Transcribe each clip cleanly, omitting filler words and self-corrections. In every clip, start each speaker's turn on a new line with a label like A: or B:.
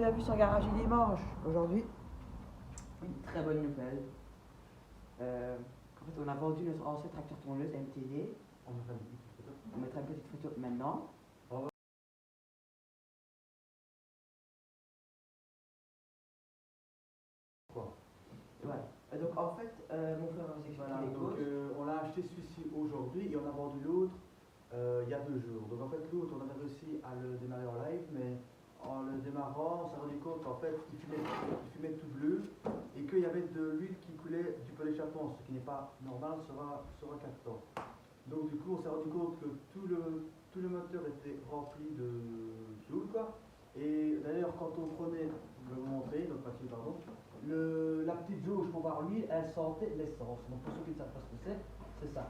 A: On a vu son garage dimanche. Aujourd'hui,
B: Une très bonne nouvelle. En fait, on a vendu notre ancien tracteur tourneuse MTD. On mettra une petite photo maintenant. Voilà. Donc en fait, mon frère va vous expliquer
C: Voilà,
B: les
C: donc
B: causes.
C: on a acheté celui-ci aujourd'hui et on a vendu l'autre il y a 2 jours. Donc en fait l'autre on avait réussi à le démarrer en live, mais en le démarrant on s'est rendu compte qu'en fait il fumait tout bleu et qu'il y avait de l'huile qui coulait du pot d'échappement, ce qui n'est pas normal sur un captant. Donc du coup on s'est rendu compte que tout le moteur était rempli de fioul quoi. Et d'ailleurs quand on prenait, je vais vous montrer, donc Mathieu pardon, la petite jauge pour voir l'huile, elle sentait l'essence. Donc pour ceux qui ne savent pas ce que c'est ça.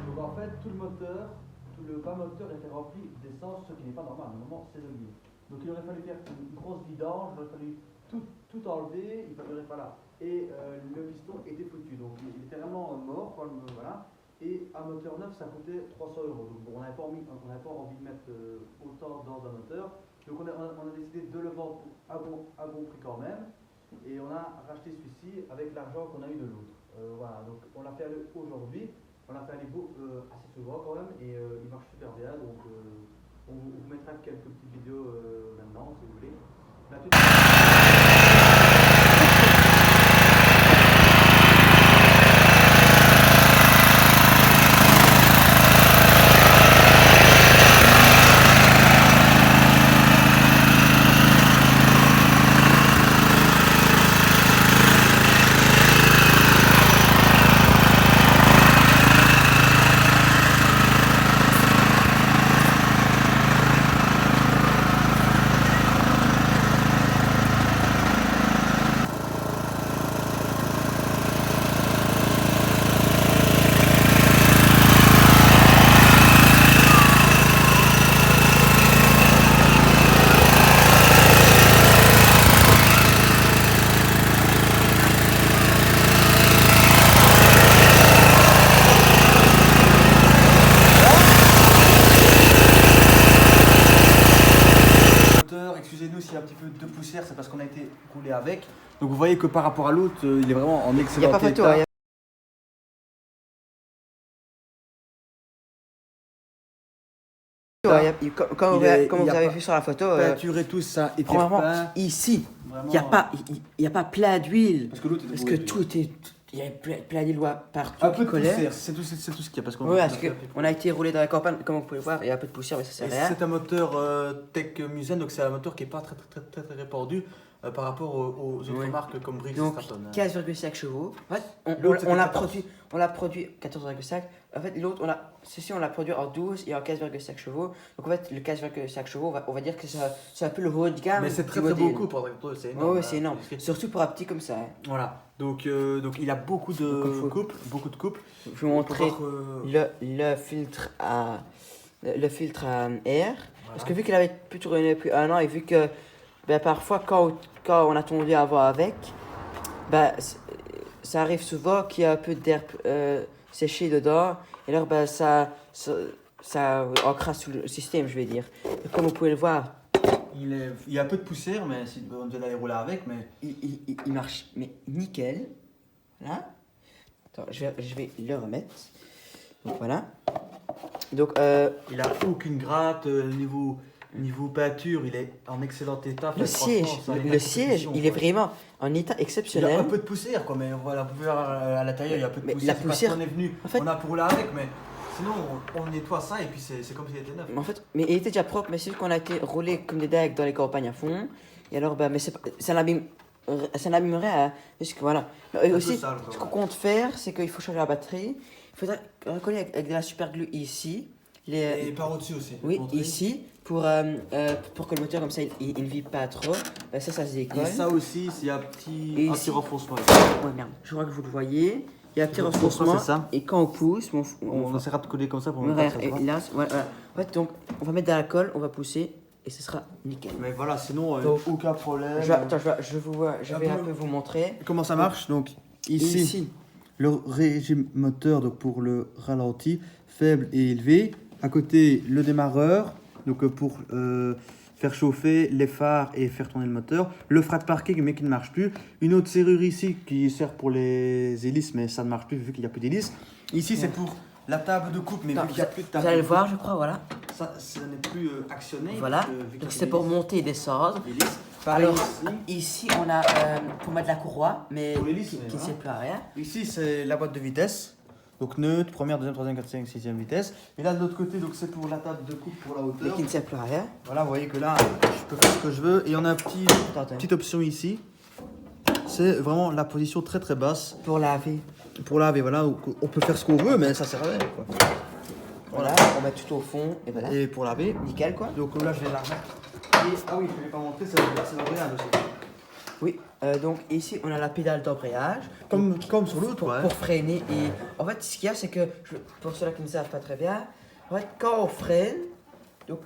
C: Donc en fait, tout le moteur, tout le bas moteur était rempli d'essence, ce qui n'est pas normal. Normalement, c'est de l'huile. Donc il aurait fallu faire une grosse vidange, il aurait fallu tout enlever, il aurait fallu là. Et le piston était foutu. Donc il était vraiment mort, quoi, voilà. Et un moteur neuf, ça coûtait 300 euros. Donc bon, on n'avait pas envie de mettre autant dans un moteur. Donc on a décidé de le vendre à bon prix quand même. Et on a racheté celui-ci avec l'argent qu'on a eu de l'autre. Voilà, donc on l'a fait aller aujourd'hui. On l'a fait aller assez souvent quand même et il marche super bien. Donc on vous mettra quelques petites vidéos maintenant si vous voulez. Excusez-nous s'il y a un petit peu de poussière, c'est parce qu'on a été roulé avec. Donc vous voyez que par rapport à l'autre, il est vraiment en
A: il n'y
C: excellent
A: a pas photo.
C: état.
A: Hein, comme vous avez vu sur la photo,
C: peinture et tout ça était
A: premièrement,
C: repeint.
A: ici,
C: Vraiment,
A: il n'y a pas plein d'huile.
C: parce que l'autre était
A: Parce
C: brûlé
A: que
C: déjà.
A: tout est. Il y a plein d'huile partout
C: Un peu
A: qui
C: de
A: collait.
C: poussière, c'est tout ce qu'il y a. Parce qu'on
A: Oui, parce qu'on a été roulé dans la campagne, comme vous pouvez le voir, il y a un peu de poussière, mais ça sert à rien.
C: c'est un moteur Tech Musen, donc c'est un moteur qui n'est pas très répandu par rapport aux autres
A: Oui.
C: marques comme Briggs et
A: Donc
C: Stratton.
A: 15,5 chevaux. En fait,
C: L'autre, c'était
A: on l'a
C: 14.
A: produit 14,5. En fait, l'autre, ceci on l'a produit en 12 et en 15,5 chevaux. Donc en fait, le 15,5 chevaux, on va dire que c'est un peu le haut de gamme.
C: Mais c'est
A: du
C: très
A: modèle.
C: beaucoup pour un tracteur, c'est énorme.
A: Oui,
C: hein.
A: c'est énorme. Surtout pour un petit comme ça. Hein.
C: Voilà, donc il a beaucoup de coupes.
A: Je vais vous montrer le filtre à air. Parce que vu qu'il avait plus tourné depuis un an et vu que ben, parfois quand on a tombé à avoir avec, ben, ça arrive souvent qu'il y a un peu d'air séché dedans. Et alors ben, ça encrasse tout le système, je vais dire. Et comme vous pouvez le voir,
C: il y a un peu de poussière, mais on devait aller rouler avec. Mais
A: il marche mais nickel. Voilà. Attends, je vais le remettre. Donc voilà. Donc
C: il a aucune gratte. Niveau peinture, il est en excellent état.
A: le siège, il est vraiment en état
C: Il y
A: exceptionnel.
C: a un peu de poussière, quoi, mais voilà, vous pouvez voir à l'intérieur, il y a un peu de
A: Mais
C: poussière.
A: la
C: C'est parce
A: poussière,
C: qu'on est venu,
A: en fait-
C: on a pour rouler avec, mais sinon on nettoie ça et puis c'est comme s'il était neuf.
A: Mais en fait, mais il était déjà propre, mais c'est vu qu'on a été roulé comme des dingues dans les campagnes à fond. Et alors, bah, mais ça n'abîmerait à. Parce que voilà. Et aussi,
C: sale, quoi,
A: ce qu'on compte faire, c'est qu'il faut changer la batterie. Il faudrait recoller avec de la super glue ici.
C: Et par au-dessus aussi.
A: Oui,
C: montrer.
A: ici, pour que le moteur comme ça, il ne vibre pas trop. Bah, ça se décolle.
C: Et ça aussi, il y a un petit
A: ici-
C: renfoncement.
A: Ouais, merde. Je crois que vous le voyez. Il y a un petit
C: Le
A: renforcement.
C: c'est ça.
A: Et quand on pousse,
C: On essaiera de coller comme ça pour ne pas
A: regarde,
C: que ça se voit.
A: et là, voilà. En fait, donc, on va mettre de l'alcool, on va pousser et ce sera nickel.
C: Mais voilà, sinon
A: Donc,
C: aucun problème.
A: Je vais un peu vous montrer.
C: Comment ça marche? Donc
A: Ici,
C: le régime moteur donc pour le ralenti, faible et élevé. À côté, le démarreur, donc pour faire chauffer les phares et faire tourner le moteur. Le frein de parking, mais qui ne marche plus. Une autre serrure ici qui sert pour les hélices, mais ça ne marche plus vu qu'il n'y a plus d'hélices. Ici, c'est pour la table de coupe, mais vu qu'il n'y a plus de table
A: Vous allez
C: de
A: le
C: coupe,
A: voir, je crois, voilà.
C: ça n'est plus actionné.
A: Voilà,
C: vu qu'il y a
A: donc
C: plus
A: c'est pour
C: d'hélices.
A: monter et descendre.
C: L'hélice. Pareil
A: Alors,
C: ici.
A: ici, on a pour mettre la courroie, mais
C: Pour l'hélice,
A: qui
C: mais
A: ne
C: voilà.
A: sert plus à rien.
C: Ici, c'est la boîte de vitesse. Donc neutre, première, deuxième, troisième, quatrième, cinquième vitesse. Et là, de l'autre côté, donc c'est pour la table de coupe pour la
A: Mais
C: hauteur.
A: qui ne sert plus à rien.
C: Voilà, vous voyez que là, je peux faire ce que je veux. Et on a une petite option ici. C'est vraiment la position très très basse.
A: Pour laver.
C: Pour laver, voilà, on peut faire ce qu'on veut, mais ça sert à rien, quoi.
A: Voilà, on met tout au fond, et voilà.
C: Et pour laver,
A: Nickel, quoi.
C: donc là, je vais la remettre. Et, ah oui, je ne l'ai pas montré, c'est l'embrayage aussi.
A: Oui, donc ici, on a la pédale d'embrayage.
C: Comme sur l'autre,
A: pour,
C: ouais.
A: pour freiner. Et en fait, ce qu'il y a, c'est que, pour ceux-là qui ne savent pas très bien, en fait, quand on freine, donc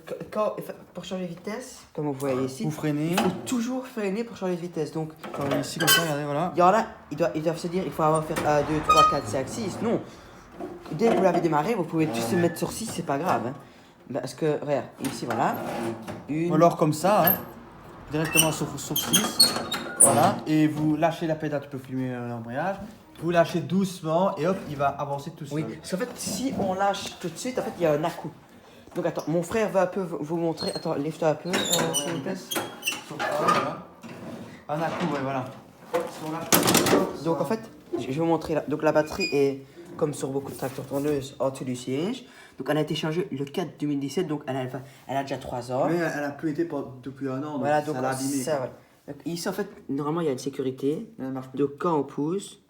A: pour changer de vitesse, comme vous voyez ici,
C: Vous freinez.
A: il faut toujours freiner pour changer de vitesse. Donc,
C: Genre ici, comme ça, regardez, voilà.
A: il y en a, ils doivent se dire, il faut avoir faire 1, 2, 3, 4, 5, 6. Non. Dès que vous l'avez démarré, vous pouvez juste se mettre sur 6, c'est pas grave. Hein. Parce que, regarde, ici, voilà.
C: Ou alors comme ça, hein, directement sur 6. Voilà. Et vous lâchez la pédale, tu peux filmer l'embrayage. Vous lâchez doucement et hop, il va avancer tout seul.
A: Oui, parce qu'en fait, si on lâche tout de suite, en fait, il y a un à-coup. Donc, attends, mon frère va un peu vous montrer. Attends, lève-toi un peu, s'il vous plaît.
C: Voilà. Un à-coup, ouais, voilà. Si on lâche-
A: Donc, en fait, je vais vous montrer là. Donc, la batterie est, comme sur beaucoup de tracteurs tourneuses, en dessous du siège. Donc, elle a été changée le 4 2017, donc elle a déjà 3 ans.
C: Mais elle a plus été depuis un an, donc
A: Voilà, donc
C: ça l'a abîmé.
A: ça, ouais. Donc, ici, en fait, normalement, il y a une sécurité.
C: Elle marche plus.
A: Donc, quand on pousse.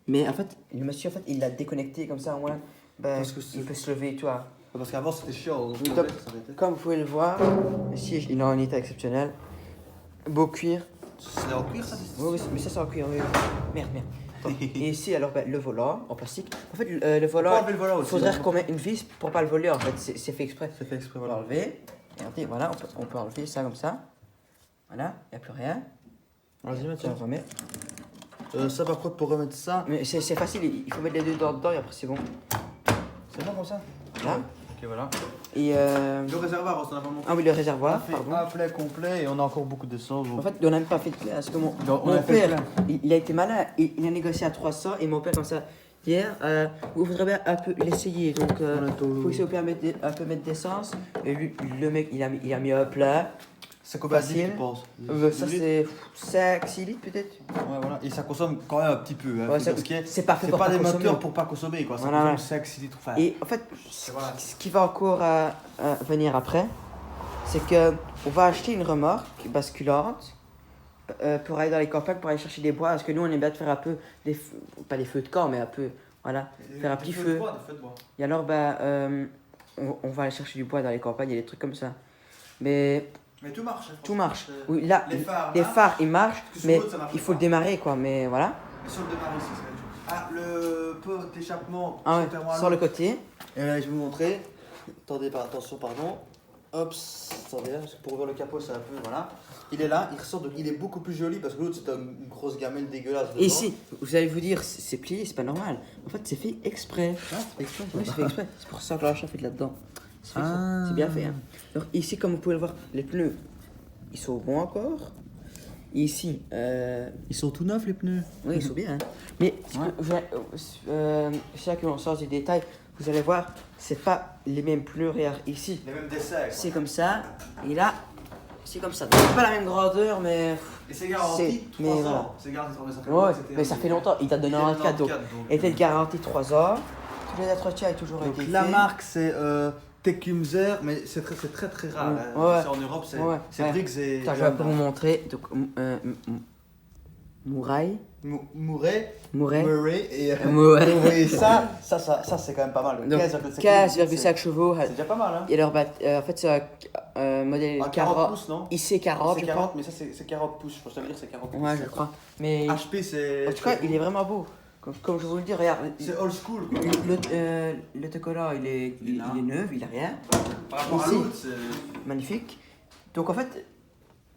A: Mais en fait, le monsieur, en fait, il l'a déconnecté comme ça, au moins, ben,
C: Parce que c'est-
A: il peut se lever, tu vois.
C: Parce qu'avant c'était chiant. Donc
A: Donc, comme vous pouvez le voir, le siège, il est en état exceptionnel. Beau cuir.
C: C'est en cuir ça?
A: Oui, oui, mais ça, c'est en cuir, oui. Merde. Attends. Et ici, alors, ben, le volant en plastique. En fait, le volant,
C: enlever le volant
A: il
C: aussi,
A: faudrait
C: hein.
A: qu'on mette une vis pour pas le voler, en fait. C'est fait exprès.
C: C'est fait exprès,
A: On va
C: voilà.
A: l'enlever. Regardez, voilà, on peut enlever ça comme ça. Voilà, il n'y a plus rien.
C: Vas-y,
A: Tiens,
C: tiens.
A: on remet.
C: Ça par contre pour remettre ça.
A: Mais c'est facile, il faut mettre les deux dedans et après c'est bon.
C: C'est bon comme ça?
A: Là.
C: Ok, voilà.
A: Et
C: Le réservoir, on n'a pas montré.
A: ah oui, le
C: On a
A: réservoir,
C: fait
A: pardon.
C: un plein complet et on a encore beaucoup d'essence.
A: En fait, on n'a même pas fait de plein parce que mon
C: On a fait
A: père,
C: plein.
A: il a été malin, il a négocié à 300 et mon père comme ça hier, vous voudrez bien un peu l'essayer. Donc,
C: On a
A: il
C: tout-
A: faut essayer un peu mettre d'essence. Et lui, le mec, il a mis un plein.
C: C'est combien de
A: Facile.
C: litres, tu penses?
A: Ça
C: 10 litres.
A: c'est 5-6 litres peut-être.
C: Ouais, voilà. Et ça consomme quand même un petit peu. Hein,
A: Ouais,
C: parce que
A: c'est parfait
C: c'est
A: pour
C: pas des
A: consommer.
C: moteurs pour pas consommer, quoi. Ça
A: Voilà,
C: consomme
A: ouais.
C: 5-6 litres. Enfin,
A: Et en fait,
C: voilà.
A: ce qui va encore venir après, c'est que on va acheter une remorque basculante pour aller dans les campagnes, pour aller chercher des bois. Parce que nous, on aime bien de faire un peu, pas des feux de camp, mais un peu, voilà, faire un petit feu. Et alors, on va aller chercher du bois dans les campagnes et des trucs comme ça. Mais
C: Mais tout marche. hein,
A: tout marche.
C: franchement,
A: Oui, là,
C: Les phares,
A: les
C: là.
A: phares, ils marchent,
C: Parce que sur
A: mais
C: l'autre, ça marche
A: il faut
C: pas.
A: le démarrer, quoi. Mais voilà.
C: Sur le départ ici, c'est la même chose. Ah, le pot d'échappement.
A: Ah ouais,
C: contrairement à
A: sur le
C: l'autre.
A: côté.
C: Et là, je vais vous montrer. Attendez, attention, pardon. Hop, attendez, parce que pour ouvrir le capot, c'est un peu. Voilà. Il est là, il ressort de. Il est beaucoup plus joli parce que l'autre, c'était une grosse gamelle dégueulasse.
A: Et
C: dedans.
A: ici, vous allez vous dire, c'est plié, c'est pas normal. En fait, c'est fait exprès.
C: Ah, c'est fait exprès.
A: Oui, c'est fait exprès. C'est pour ça que l'achat fait de là-dedans. C'est fait exprès.
C: Ah.
A: C'est bien fait. Hein. Alors ici, comme vous pouvez le voir, les pneus, ils sont bons encore. Et ici,
C: Ils sont tout neufs, les pneus.
A: oui, ils sont bien. Hein. Mais c'est là qu'on sort du détail. Vous allez voir, c'est pas les mêmes pneus. Regarde ici,
C: Les mêmes dessins.
A: c'est comme ça. Et là, c'est comme ça. Donc, c'est pas la même grandeur, mais.
C: Et c'est garanti
A: C'est-
C: 3
A: mais
C: ans.
A: voilà.
C: C'est garanti 3 ans. Ça fait
A: Ouais,
C: longtemps que c'était
A: mais ça fait longtemps. Il date de
C: Il est
A: 94. Donc,
C: 94, donc,
A: était garanti 3 ans. Tous les entretiens ont toujours
C: Donc
A: été
C: la
A: faits.
C: marque c'est Tecumseh, mais c'est très rare.
A: Mm.
C: hein.
A: Ouais.
C: C'est en Europe, c'est
A: Ouais.
C: Briggs et
A: Attends, je vais un peu vous montrer. Donc, Mouraille.
C: Murray et
A: Murray.
C: oui, ça c'est quand même pas mal.
A: Donc, 15,5 chevaux.
C: C'est déjà pas mal, hein.
A: Et alors, en fait, c'est un modèle
C: Ah, 40
A: 40,
C: pouces, non?
A: IC40,
C: C'est
A: je
C: 40,
A: crois.
C: mais ça c'est 40 pouces. Je pense que ça veut dire c'est 40 pouces.
A: Ouais, je crois. Mais
C: HP c'est.
A: en tout cas, il est vraiment beau. Comme je vous le dis, regarde.
C: C'est old school. Quoi.
A: Le autocollant, il est neuf, il a rien.
C: Par rapport à
A: Ici.
C: l'autre, c'est.
A: Magnifique. Donc, en fait,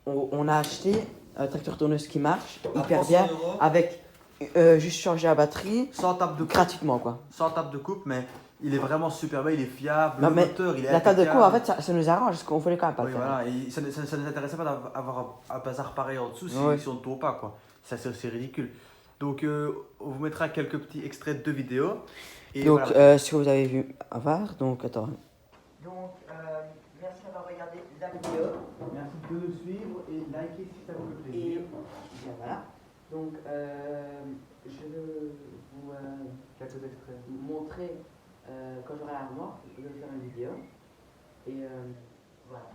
A: on a acheté un tracteur tourneuse qui marche
C: À
A: hyper
C: 300
A: bien
C: €.
A: avec juste changer la batterie
C: Sans table de coupe.
A: gratuitement, quoi.
C: Sans table de coupe, mais Il est vraiment super bien, il est fiable.
A: Non,
C: Le
A: mais
C: moteur, il est
A: la table de
C: impeccable.
A: cours, en fait, ça nous arrange parce qu'on voulait quand même pas
C: Oui,
A: le faire.
C: voilà. Et ça ne nous intéressait pas d'avoir un bazar pareil en dessous
A: Ouais.
C: si on ne tourne pas, quoi. Ça, c'est ridicule. Donc, on vous mettra quelques petits extraits de vidéos. Et
A: Donc,
C: voilà.
A: ce que vous avez vu avant, donc attends.
B: Donc, merci d'avoir regardé la vidéo.
C: Merci de nous suivre et liker si ça vous fait
B: Et
C: plaisir.
B: bien, voilà. Donc, je vais vous
C: Quelques extraits.
B: montrer quand j'aurai l'armoire, je vais faire une vidéo. Et voilà.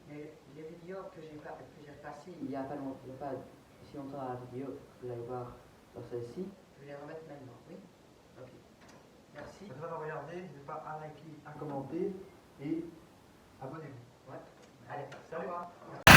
B: Les vidéos que j'ai repassées il n'y a pas si longtemps à la vidéo, vous allez voir sur celle-ci. Je vais les remettre maintenant, oui. Ok. Merci.
C: Merci d'avoir regardé. N'hésitez pas à liker, à commenter et abonnez-vous.
B: Ouais. Allez,
C: Salut.
B: au revoir.